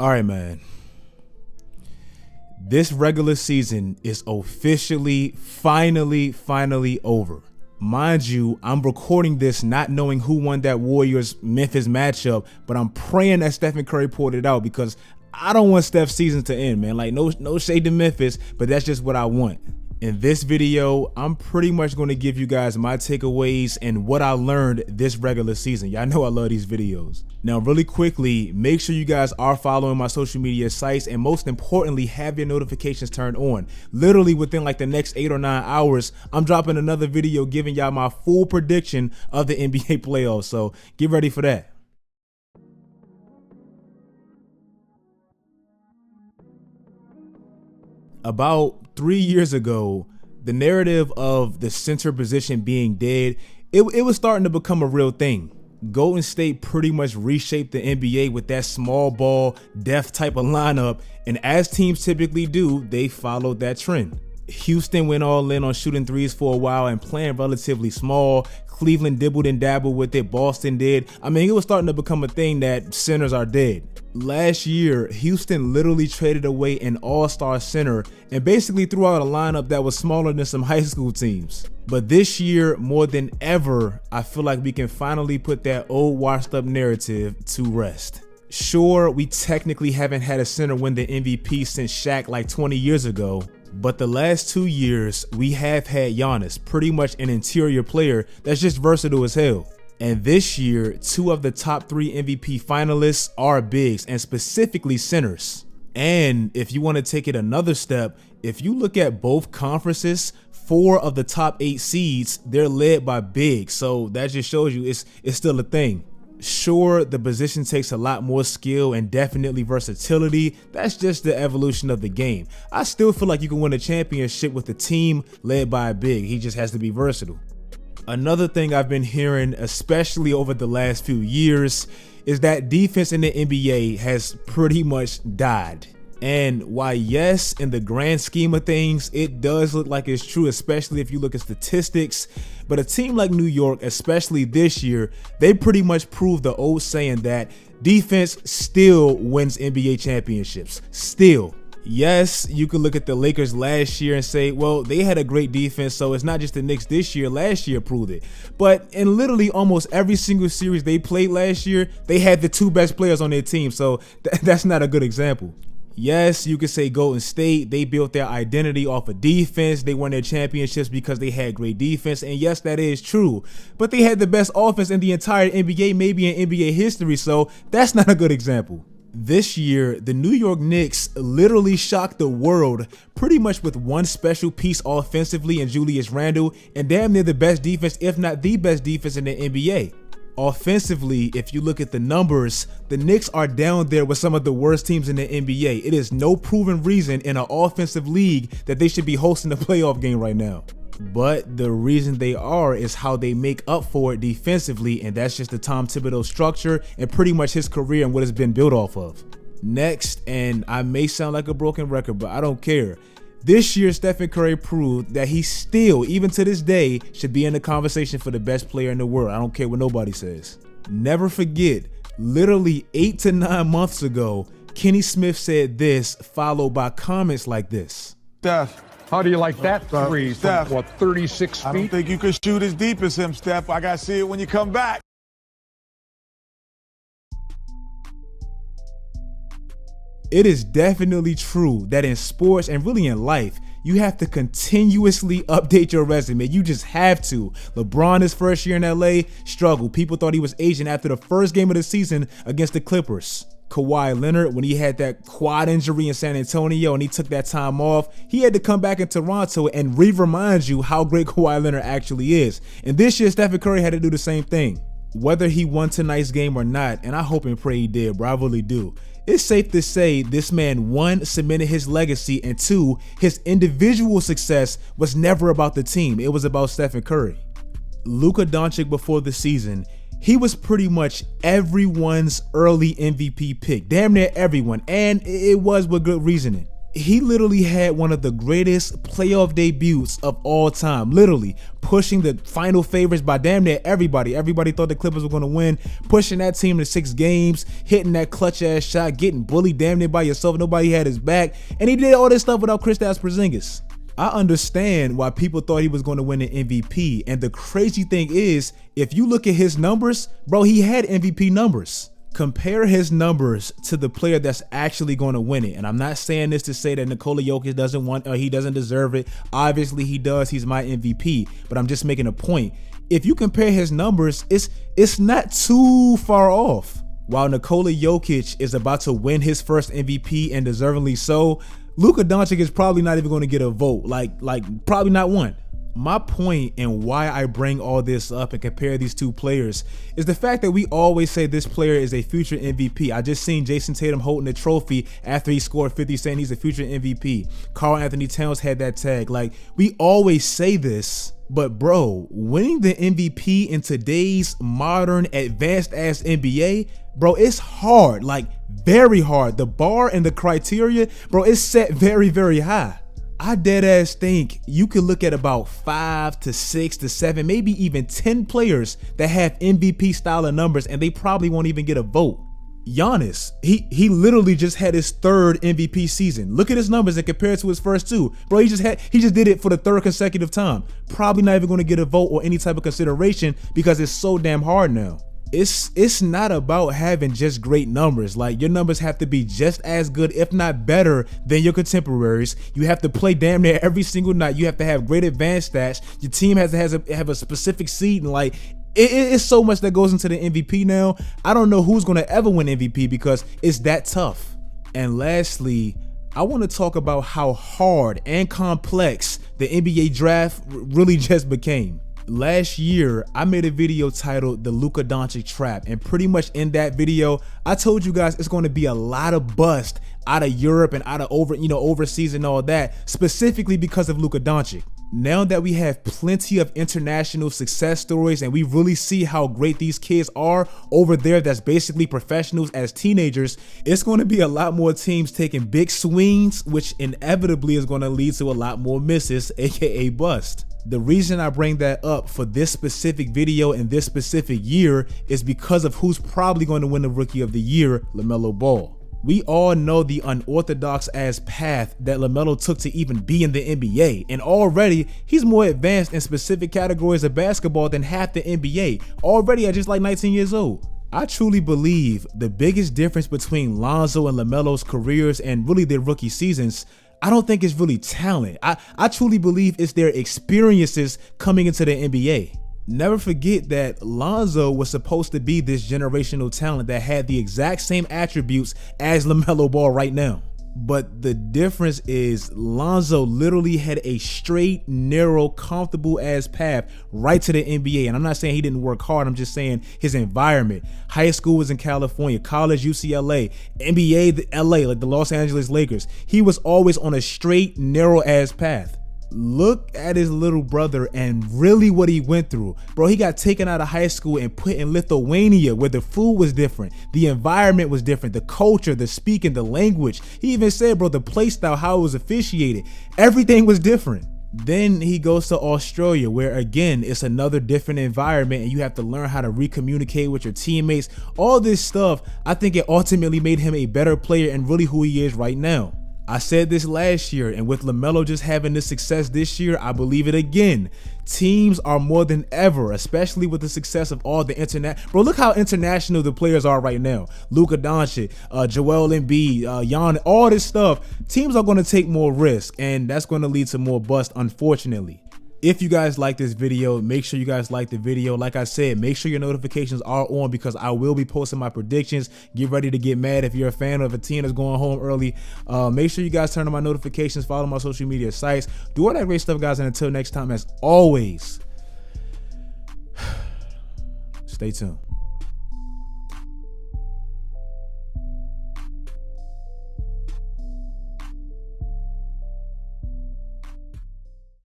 All right, man. This regular season is officially, finally over. Mind you, I'm recording this not knowing who won that Warriors-Memphis matchup, but I'm praying that Stephen Curry pulled it out because I don't want Steph's season to end, man. Like, no shade to Memphis, but that's just what I want. In this video, I'm pretty much going to give you guys my takeaways and what I learned this regular season. Y'all know I love these videos. Now, really quickly, make sure you guys are following my social media sites, and most importantly, have your notifications turned on. Literally within like the next 8 or 9 hours, I'm dropping another video giving y'all my full prediction of the NBA playoffs. So get ready for that. About 3 years ago, the narrative of the center position being dead, it was starting to become a real thing. Golden State pretty much reshaped the NBA with that small ball, depth type of lineup, and as teams typically do, they followed that trend. Houston went all in on shooting threes for a while and playing relatively small. Cleveland dibbled and dabbled with it. Boston did. I mean, it was starting to become a thing that centers are dead. Last year, Houston literally traded away an all-star center and basically threw out a lineup that was smaller than some high school teams. But this year, more than ever, I feel like we can finally put that old washed-up narrative to rest. Sure, we technically haven't had a center win the MVP since Shaq like 20 years ago, but the last 2 years, we have had Giannis, pretty much an interior player that's just versatile as hell. And this year, 2 of the top 3 MVP finalists are bigs, and specifically centers. And if you want to take it another step, if you look at both conferences, 4 of the top 8 seeds, they're led by bigs. So that just shows you it's still a thing. Sure, the position takes a lot more skill and definitely versatility. That's just the evolution of the game. I still feel like you can win a championship with a team led by a big. He just has to be versatile. Another thing I've been hearing, especially over the last few years, is that defense in the NBA has pretty much died. And while yes, in the grand scheme of things, it does look like it's true, especially if you look at statistics, but a team like New York, especially this year, they pretty much proved the old saying that defense still wins NBA championships. Still. Yes, you could look at the Lakers last year and say, well, they had a great defense, so it's not just the Knicks this year. Last year proved it. But in literally almost every single series they played last year, they had the 2 best players on their team, so that's not a good example. Yes, you could say Golden State, they built their identity off of defense. They won their championships because they had great defense. And yes, that is true. But they had the best offense in the entire NBA, maybe in NBA history. So that's not a good example. This year, the New York Knicks literally shocked the world pretty much with one special piece offensively in Julius Randle and damn near the best defense, if not the best defense in the NBA. Offensively, if you look at the numbers, the Knicks are down there with some of the worst teams in the NBA. It is no proven reason in an offensive league that they should be hosting a playoff game right now. But the reason they are is how they make up for it defensively, and that's just the Tom Thibodeau structure and pretty much his career and what it's been built off of. Next, and I may sound like a broken record, but I don't care. This year, Stephen Curry proved that he still, even to this day, should be in the conversation for the best player in the world. I don't care what nobody says. Never forget, literally 8 to 9 months ago, Kenny Smith said this, followed by comments like this. Steph, how do you like that three Steph, from, what, 36 feet? I don't think you could shoot as deep as him, Steph. I got to see it when you come back. It is definitely true that in sports and really in life, you have to continuously update your resume. You just have to. LeBron, his first year in LA, struggled. People thought he was Asian after the first game of the season against the Clippers. Kawhi Leonard, when he had that quad injury in San Antonio and he took that time off, he had to come back in Toronto and remind you how great Kawhi Leonard actually is. And this year, Stephen Curry had to do the same thing. Whether he won tonight's game or not, and I hope and pray he did, bro, I really do. It's safe to say this man, 1, cemented his legacy, and 2, his individual success was never about the team. It was about Stephen Curry. Luka Doncic before the season, he was pretty much everyone's early MVP pick, damn near everyone, and it was with good reasoning. He literally had one of the greatest playoff debuts of all time, literally pushing the final favorites by damn near everybody. Everybody thought the Clippers were going to win, pushing that team to 6 games, hitting that clutch ass shot, getting bullied damn near by yourself. Nobody had his back, and he did all this stuff without Kristaps Porzingis. I understand why people thought he was going to win an MVP, and the crazy thing is, if you look at his numbers, bro, he had MVP numbers. Compare his numbers to the player that's actually going to win it. And I'm not saying this to say that Nikola Jokic doesn't want, or he doesn't deserve it. Obviously he does. He's my MVP, but I'm just making a point. If you compare his numbers, it's not too far off. While Nikola Jokic is about to win his first MVP, and deservingly so, Luka Doncic is probably not even going to get a vote. Like probably not one. My point and why I bring all this up and compare these two players is the fact that we always say this player is a future MVP. I just seen Jason Tatum holding the trophy after he scored 50, saying he's a future MVP. Karl Anthony Towns had that tag. Like, we always say this, but bro, winning the MVP in today's modern advanced ass NBA, bro, it's hard, like very hard. The bar and the criteria, bro, it's set very, very high. I dead ass think you could look at about 5 to 6 to 7, maybe even 10 players that have MVP style of numbers, and they probably won't even get a vote. Giannis, he literally just had his 3rd MVP season. Look at his numbers and compare it to his first 2. Bro, he just did it for the 3rd consecutive time. Probably not even going to get a vote or any type of consideration because it's so damn hard now. It's not about having just great numbers. Like, your numbers have to be just as good, if not better, than your contemporaries. You have to play damn near every single night. You have to have great advanced stats. Your team has to have a specific seed, and like it's so much that goes into the MVP now. I don't know who's gonna ever win MVP because it's that tough. And lastly, I want to talk about how hard and complex the NBA draft really just became. Last year, I made a video titled The Luka Doncic Trap, and pretty much in that video, I told you guys it's going to be a lot of bust out of Europe and out of overseas and all that, specifically because of Luka Doncic. Now that we have plenty of international success stories and we really see how great these kids are over there, that's basically professionals as teenagers, it's going to be a lot more teams taking big swings, which inevitably is going to lead to a lot more misses, aka bust. The reason I bring that up for this specific video and this specific year is because of who's probably going to win the Rookie of the Year, LaMelo Ball. We all know the unorthodox ass path that LaMelo took to even be in the NBA, and already he's more advanced in specific categories of basketball than half the NBA, already at just like 19 years old. I truly believe the biggest difference between Lonzo and LaMelo's careers and really their rookie seasons, I don't think it's really talent. I truly believe it's their experiences coming into the NBA. Never forget that Lonzo was supposed to be this generational talent that had the exact same attributes as LaMelo Ball right now. But the difference is Lonzo literally had a straight, narrow, comfortable ass path right to the NBA. And I'm not saying he didn't work hard. I'm just saying his environment. High school was in California, college, UCLA, NBA, the LA, like the Los Angeles Lakers. He was always on a straight, narrow ass path. Look at his little brother and really what he went through. Bro, he got taken out of high school and put in Lithuania, where the food was different, the environment was different, the culture, the speaking, the language. He even said, bro, the play style, how it was officiated, everything was different. Then he goes to Australia, where again, it's another different environment and you have to learn how to recommunicate with your teammates. All this stuff, I think it ultimately made him a better player and really who he is right now. I said this last year, and with LaMelo just having this success this year, I believe it again. Teams are more than ever, especially with the success of all the Bro, look how international the players are right now. Luka Doncic, Joel Embiid, Giannis, all this stuff. Teams are going to take more risk, and that's going to lead to more bust, unfortunately. If you guys like this video, make sure you guys like the video. Like I said, make sure your notifications are on because I will be posting my predictions. Get ready to get mad if you're a fan of a team that's going home early. Make sure you guys turn on my notifications, follow my social media sites, do all that great stuff, guys. And until next time, as always, stay tuned.